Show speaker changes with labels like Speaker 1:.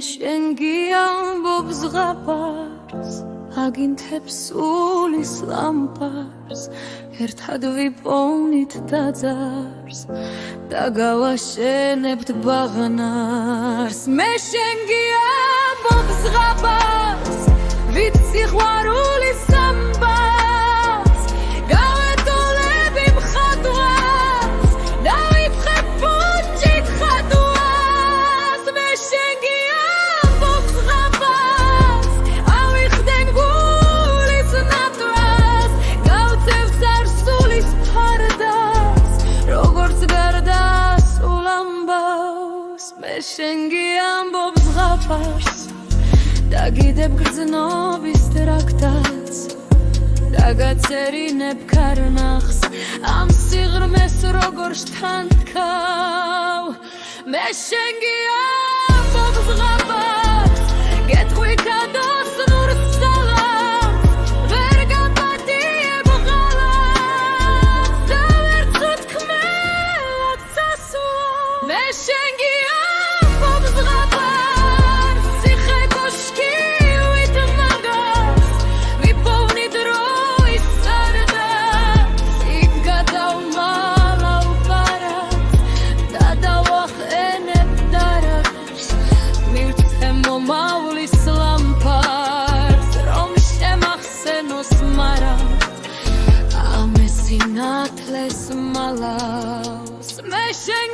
Speaker 1: შენ გიამბობს ზღაპარს აგინთებს სულის ლამპარს ერთად ვიპოვნით დაძარს და გავაშენებთ ბაღნარს მე შენ გიამბობს ზღაპარს ვით სიყვარულის სამბარს გავეტოლები მხატვარს დავიფხებ პუჭით ხატვარს მე შენ გიამბობს ზღაპარს ავიხდენ გულის ნატრას გავწევ სარსულის ფარდას როგორც გარდასულ ამბავს მე შენ გიამბობს ზღაპარს დაგიდებ გრძნობის ტრაქტატს დაგაცერინებ ქარნახს ამ სიღრმეს როგორ შთანთქავ მე შენ გიამბობს ზღაპარს გეტყვი კადოს ნურს სალამს ვერ გაპატიებ ღალატს და ვერც უთქმელად სასულა მე შენ გიამბობს ზღაპარს ციხე კოშკი ვით მაგას ვიპოვნი დროის სარდას იქ გადავმალავ პარას და დავახენებ დარაჯს მივცე მომავლის ლამპარს რომ შემახსენოს მარად ამ სინათლეს მალავს მე შენ